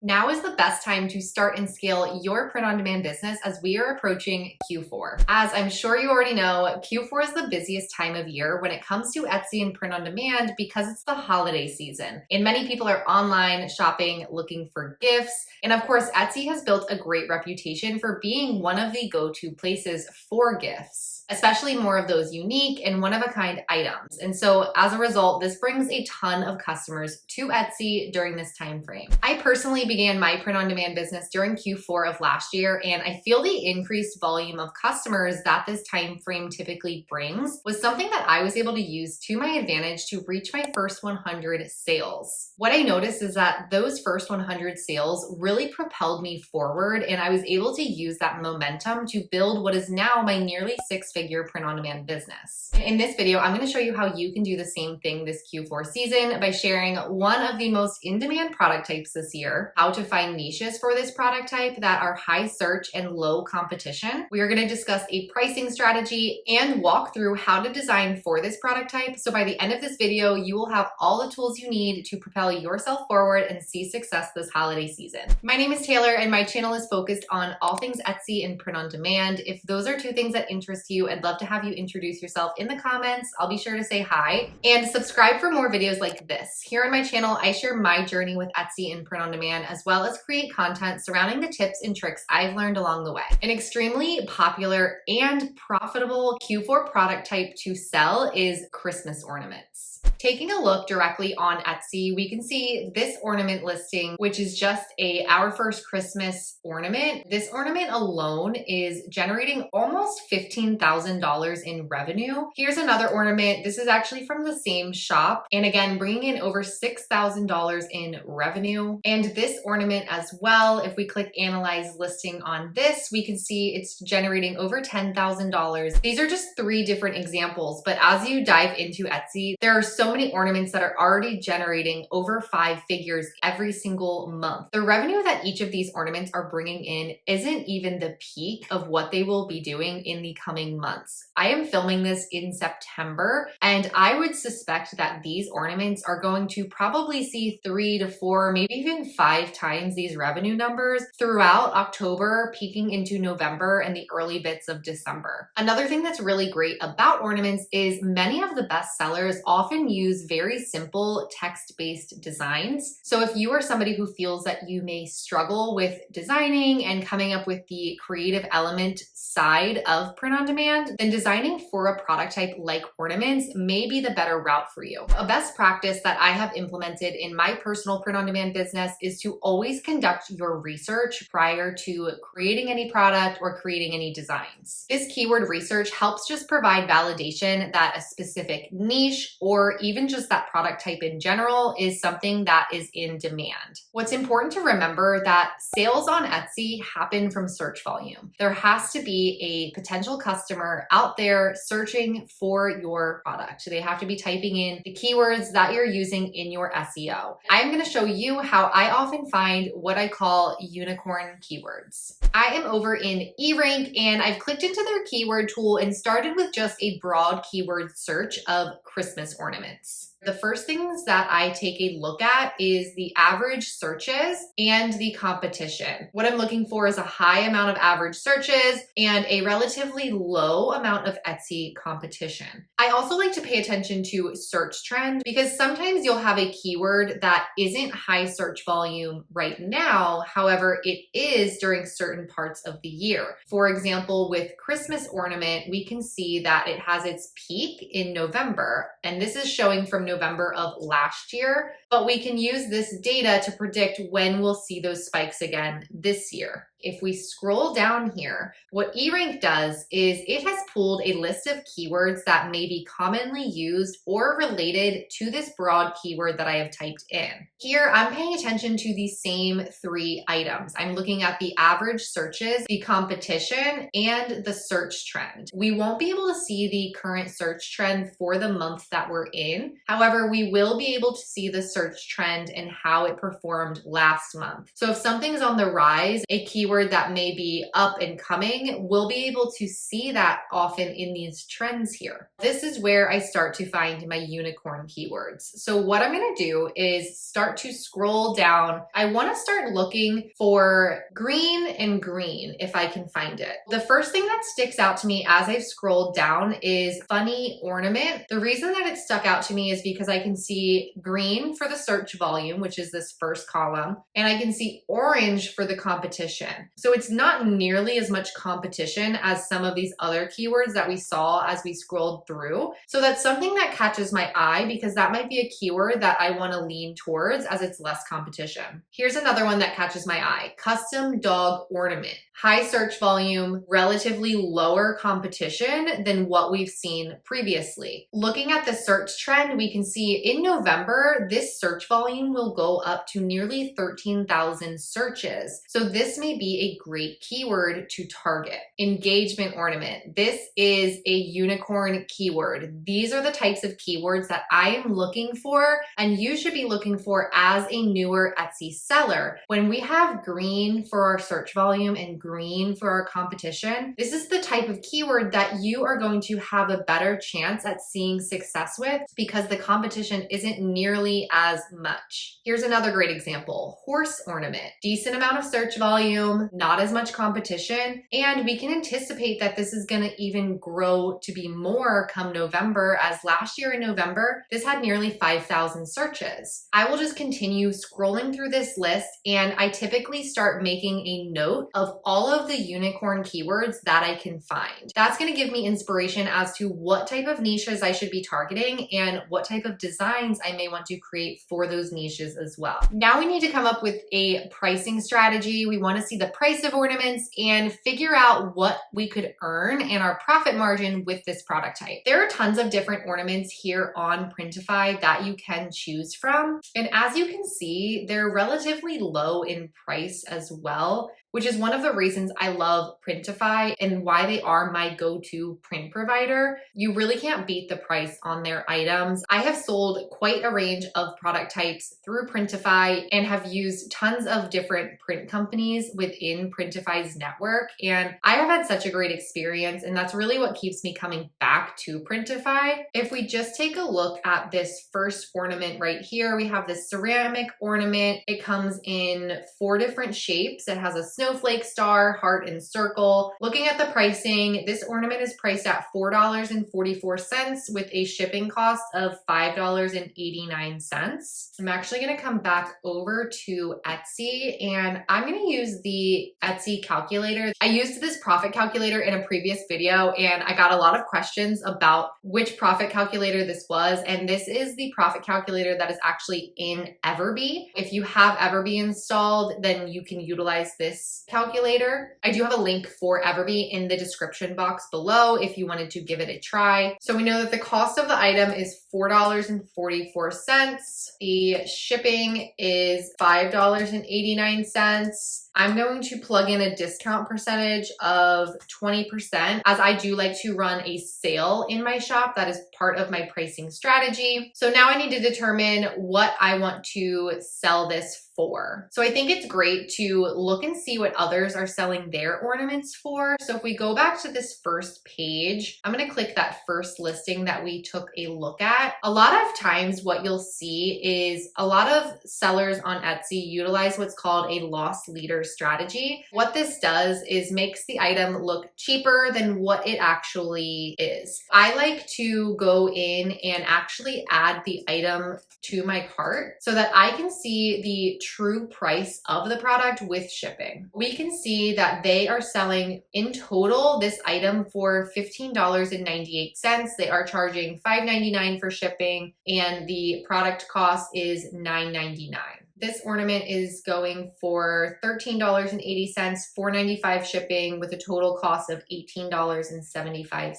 Now is the best time to start and scale your print-on-demand business as we are approaching Q4. As I'm sure you already know, Q4 is the busiest time of year when it comes to Etsy and print-on-demand because it's the holiday season. And many people are online shopping, looking for gifts. And of course, Etsy has built a great reputation for being one of the go-to places for gifts, especially more of those unique and one-of-a-kind items. And so as a result, this brings a ton of customers to Etsy during this time frame. I personally began my print-on-demand business during Q4 of last year, and I feel the increased volume of customers that this time frame typically brings was something that I was able to use to my advantage to reach my first 100 sales. What I noticed is that those first 100 sales really propelled me forward, and I was able to use that momentum to build what is now my nearly six-figure print-on-demand business. In this video, I'm going to show you how you can do the same thing this Q4 season by sharing one of the most in-demand product types this year, how to find niches for this product type that are high search and low competition. We are going to discuss a pricing strategy and walk through how to design for this product type. So by the end of this video, you will have all the tools you need to propel yourself forward and see success this holiday season. My name is Taylor and my channel is focused on all things Etsy and print on demand. If those are two things that interest you, I'd love to have you introduce yourself in the comments. I'll be sure to say hi and subscribe for more videos like this. Here on my channel, I share my journey with Etsy and print on demand, as well as create content surrounding the tips and tricks I've learned along the way. An extremely popular and profitable Q4 product type to sell is Christmas ornaments. Taking a look directly on Etsy, we can see this ornament listing, which is just our first Christmas ornament. This ornament alone is generating almost $15,000 in revenue. Here's another ornament. This is actually from the same shop, and again, bringing in over $6,000 in revenue. And this ornament as well, if we click Analyze Listing on this, we can see it's generating over $10,000. These are just three different examples, but as you dive into Etsy, there are so many ornaments that are already generating over 5 figures every single month. The revenue that each of these ornaments are bringing in isn't even the peak of what they will be doing in the coming months. I am filming this in September, and I would suspect that these ornaments are going to probably see 3 to 4, maybe even 5 times these revenue numbers throughout October, peaking into November and the early bits of December. Another thing that's really great about ornaments is many of the best sellers often use very simple text-based designs. So if you are somebody who feels that you may struggle with designing and coming up with the creative element side of print on demand, then designing for a product type like ornaments may be the better route for you. A best practice that I have implemented in my personal print on demand business is to always conduct your research prior to creating any product or creating any designs. This keyword research helps just provide validation that a specific niche or even just that product type in general is something that is in demand. What's important to remember that sales on Etsy happen from search volume. There has to be a potential customer out there searching for your product. They have to be typing in the keywords that you're using in your SEO. I'm going to show you how I often find what I call unicorn keywords. I am over in eRank and I've clicked into their keyword tool and started with just a broad keyword search of Christmas ornaments. The first things that I take a look at is the average searches and the competition. What I'm looking for is a high amount of average searches and a relatively low amount of Etsy competition. I also like to pay attention to search trend because sometimes you'll have a keyword that isn't high search volume right now. However, it is during certain parts of the year. For example, with Christmas ornament, we can see that it has its peak in November, and this is showing from November of last year, but we can use this data to predict when we'll see those spikes again this year. If we scroll down here, what eRank does is it has pulled a list of keywords that may be commonly used or related to this broad keyword that I have typed in. Here, I'm paying attention to the same 3 items. I'm looking at the average searches, the competition, and the search trend. We won't be able to see the current search trend for the month that we're in. However, we will be able to see the search trend and how it performed last month. So if something's on the rise, a keyword keyword that may be up and coming, we'll be able to see that often in these trends here. This is where I start to find my unicorn keywords. So what I'm gonna do is start to scroll down. I wanna start looking for green and green if I can find it. The first thing that sticks out to me as I've scrolled down is funny ornament. The reason that it stuck out to me is because I can see green for the search volume, which is this first column, and I can see orange for the competition. So it's not nearly as much competition as some of these other keywords that we saw as we scrolled through. So that's something that catches my eye because that might be a keyword that I want to lean towards as it's less competition. Here's another one that catches my eye: custom dog ornament. High search volume, relatively lower competition than what we've seen previously. Looking at the search trend, we can see in November, this search volume will go up to nearly 13,000 searches. So this may be a great keyword to target. Engagement ornament. This is a unicorn keyword. These are the types of keywords that I am looking for and you should be looking for as a newer Etsy seller. When we have green for our search volume and green for our competition, this is the type of keyword that you are going to have a better chance at seeing success with because the competition isn't nearly as much. Here's another great example: horse ornament. Decent amount of search volume, not as much competition, and we can anticipate that this is going to even grow to be more come November, as last year in November, this had nearly 5,000 searches. I will just continue scrolling through this list, and I typically start making a note of all of the unicorn keywords that I can find. That's going to give me inspiration as to what type of niches I should be targeting and what type of designs I may want to create for those niches as well. Now we need to come up with a pricing strategy. We want to see the price of ornaments and figure out what we could earn and our profit margin with this product type. There are tons of different ornaments here on Printify that you can choose from. And as you can see, they're relatively low in price as well, which is one of the reasons I love Printify and why they are my go-to print provider. You really can't beat the price on their items. I have sold quite a range of product types through Printify and have used tons of different print companies within Printify's network, and I have had such a great experience, and that's really what keeps me coming back to Printify. If we just take a look at this first ornament right here, we have this ceramic ornament. It comes in 4 different shapes. It has a snowflake, star, heart, and circle. Looking at the pricing, this ornament is priced at $4.44 with a shipping cost of $5.89. I'm actually going to come back over to Etsy and I'm going to use the Etsy calculator. I used this profit calculator in a previous video and I got a lot of questions about which profit calculator this was, and this is the profit calculator that is actually in Everbee. If you have Everbee installed, then you can utilize this calculator. I do have a link for Everbee in the description box below if you wanted to give it a try. So we know that the cost of the item is $4.44. The shipping is $5.89. I'm going to plug in a discount percentage of 20% as I do like to run a sale in my shop. That is part of my pricing strategy. So now I need to determine what I want to sell this for. So I think it's great to look and see what others are selling their ornaments for. So if we go back to this first page, I'm going to click that first listing that we took a look at. A lot of times what you'll see is a lot of sellers on Etsy utilize what's called a loss leader strategy. What this does is makes the item look cheaper than what it actually is. I like to go in and actually add the item to my cart so that I can see the true price of the product with shipping. We can see that they are selling in total this item for $15.98. They are charging $5.99 for shipping and the product cost is $9.99. This ornament is going for $13.80, $4.95 shipping with a total cost of $18.75.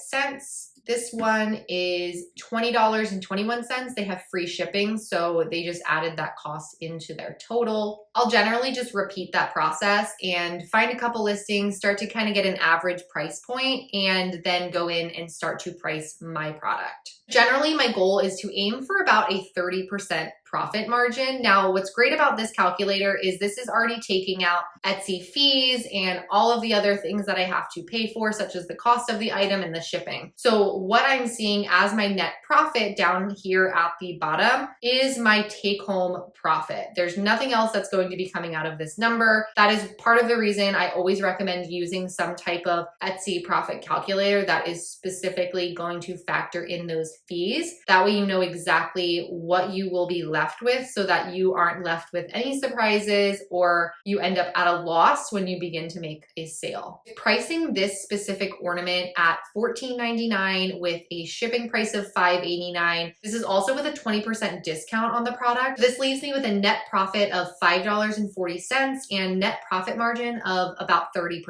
This one is $20.21. They have free shipping, so they just added that cost into their total. I'll generally just repeat that process and find a couple listings, start to kind of get an average price point, and then go in and start to price my product. Generally, my goal is to aim for about a 30% profit margin. Now, what's great about this calculator is this is already taking out Etsy fees and all of the other things that I have to pay for, such as the cost of the item and the shipping. So what I'm seeing as my net profit down here at the bottom is my take-home profit. There's nothing else that's going to be coming out of this number. That is part of the reason I always recommend using some type of Etsy profit calculator that is specifically going to factor in those fees. That way you know exactly what you will be left with so that you aren't left with any surprises or you end up at a loss when you begin to make a sale. Pricing this specific ornament at $14.99 with a shipping price of $5.89. This is also with a 20% discount on the product. This leaves me with a net profit of $5.40 and net profit margin of about 30%.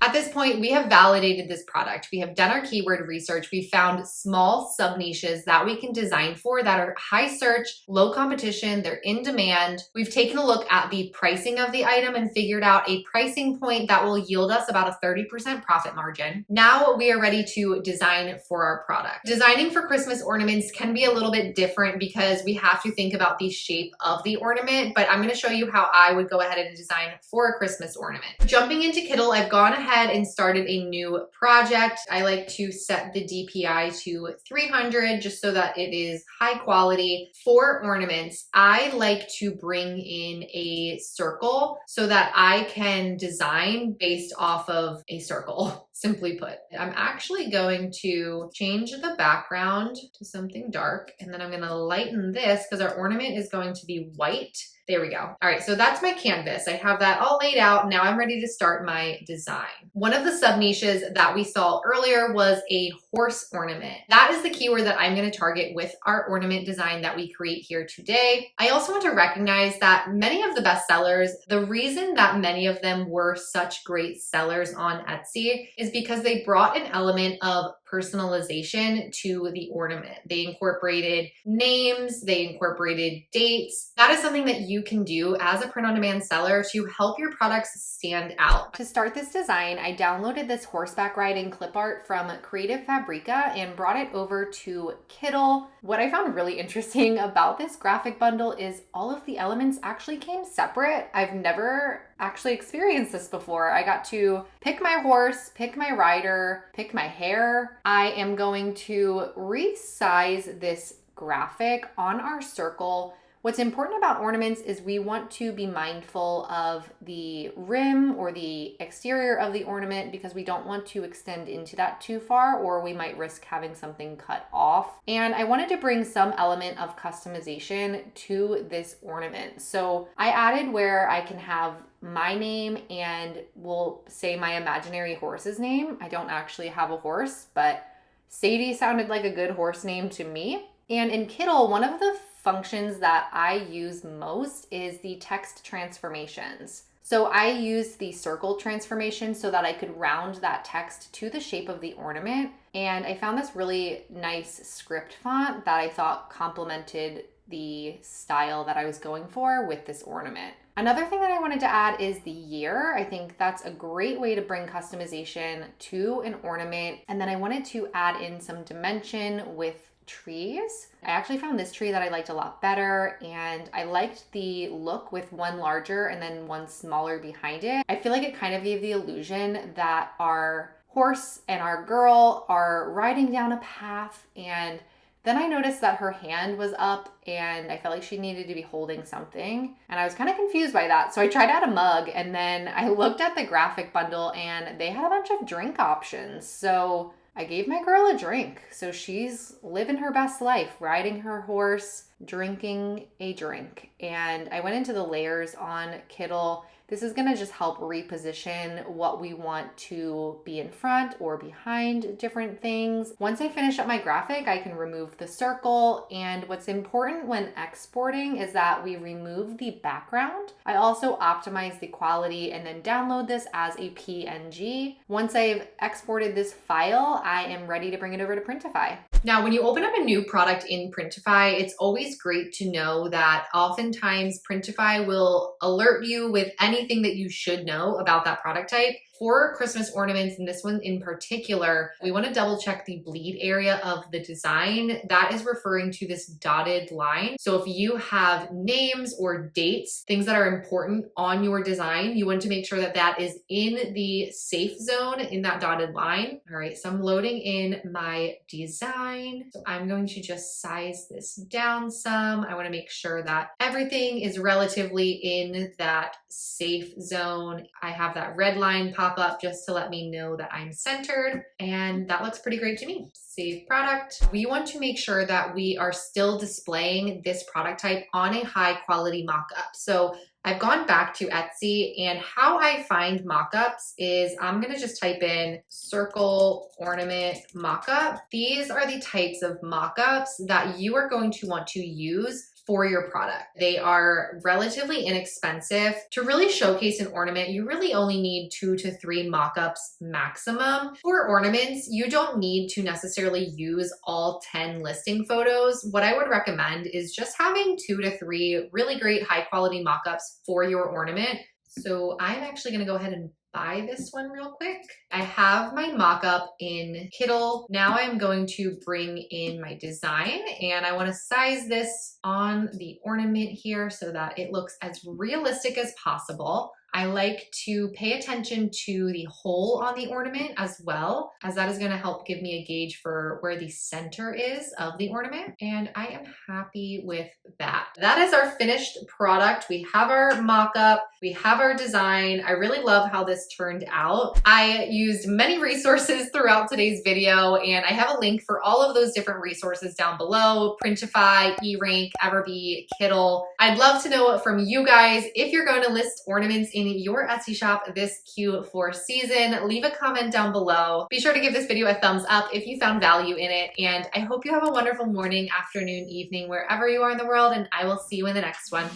At this point, we have validated this product. We have done our keyword research. We found small sub niches that we can design for that are high search, low competition, they're in demand. We've taken a look at the pricing of the item and figured out a pricing point that will yield us about a 30% profit margin. Now we are ready to design for our product. Designing for Christmas ornaments can be a little bit different because we have to think about the shape of the ornament, but I'm going to show you how I would go ahead and design for a Christmas ornament. Jumping into Kittl, I've gone ahead and started a new project. I like to set the DPI to 300 just so that it is high quality. For ornaments, I like to bring in a circle so that I can design based off of a circle, simply put. I'm actually going to change the background to something dark, and then I'm going to lighten this because our ornament is going to be white. There we go. All right, so that's my canvas. I have that all laid out. Now I'm ready to start my design. One of the sub niches that we saw earlier was a horse ornament. That is the keyword that I'm going to target with our ornament design that we create here today. I also want to recognize that many of the best sellers, the reason that many of them were such great sellers on Etsy is because they brought an element of personalization to the ornament. They incorporated names, they incorporated dates. That is something that you can do as a print-on-demand seller to help your products stand out. To start this design, I downloaded this horseback riding clip art from Creative Fabrica and brought it over to Kittl. What I found really interesting about this graphic bundle is all of the elements actually came separate. I've never actually experienced this before. I got to pick my horse, pick my rider, pick my hair. I am going to resize this graphic on our circle. What's important about ornaments is we want to be mindful of the rim or the exterior of the ornament because we don't want to extend into that too far or we might risk having something cut off. And I wanted to bring some element of customization to this ornament. So I added where I can have my name and we'll say my imaginary horse's name. I don't actually have a horse, but Sadie sounded like a good horse name to me. And in Kittl, one of the functions that I use most is the text transformations. So I used the circle transformation so that I could round that text to the shape of the ornament. And I found this really nice script font that I thought complemented the style that I was going for with this ornament. Another thing that I wanted to add is the year. I think that's a great way to bring customization to an ornament. And then I wanted to add in some dimension with trees. I actually found this tree that I liked a lot better, and I liked the look with one larger and then one smaller behind it. I feel like it kind of gave the illusion that our horse and our girl are riding down a path, and then I noticed that her hand was up and I felt like she needed to be holding something. And I was kind of confused by that. So I tried out a mug and then I looked at the graphic bundle and they had a bunch of drink options. So I gave my girl a drink. So she's living her best life, riding her horse, drinking a drink. And I went into the layers on Kittl. This is gonna just help reposition what we want to be in front or behind different things. Once I finish up my graphic, I can remove the circle. And what's important when exporting is that we remove the background. I also optimize the quality and then download this as a PNG. Once I've exported this file, I am ready to bring it over to Printify. Now, when you open up a new product in Printify, it's always great to know that oftentimes Printify will alert you with anything that you should know about that product type. For Christmas ornaments, and this one in particular, we want to double check the bleed area of the design. That is referring to this dotted line. So if you have names or dates, things that are important on your design, you want to make sure that that is in the safe zone in that dotted line. All right, so I'm loading in my design. So I'm going to just size this down some. I want to make sure that everything is relatively in that safe zone. I have that red line pop up just to let me know that I'm centered, and that looks pretty great to me. Save product. We want to make sure that we are still displaying this product type on a high quality mock-up. So I've gone back to Etsy, and how I find mock-ups is I'm gonna just type in circle ornament mock-up. These are the types of mock-ups that you are going to want to use for your product. They are relatively inexpensive. To really showcase an ornament, you really only need 2 to 3 mock-ups maximum. For ornaments, you don't need to necessarily use all 10 listing photos. What I would recommend is just having 2 to 3 really great high quality mock-ups for your ornament. So I'm actually gonna go ahead and buy this one real quick. I have my mock-up in Kittle. Now I'm going to bring in my design, and I want to size this on the ornament here so that it looks as realistic as possible. I like to pay attention to the hole on the ornament as well, as that is going to help give me a gauge for where the center is of the ornament. And I am happy with that. That is our finished product. We have our mock-up, we have our design. I really love how this turned out. I used many resources throughout today's video, and I have a link for all of those different resources down below: Printify, eRank, Everbee, Kittle. I'd love to know from you guys if you're going to list ornaments in your Etsy shop this Q4 season. Leave a comment down below. Be sure to give this video a thumbs up if you found value in it, and I hope you have a wonderful morning, afternoon, evening, wherever you are in the world, and I will see you in the next one.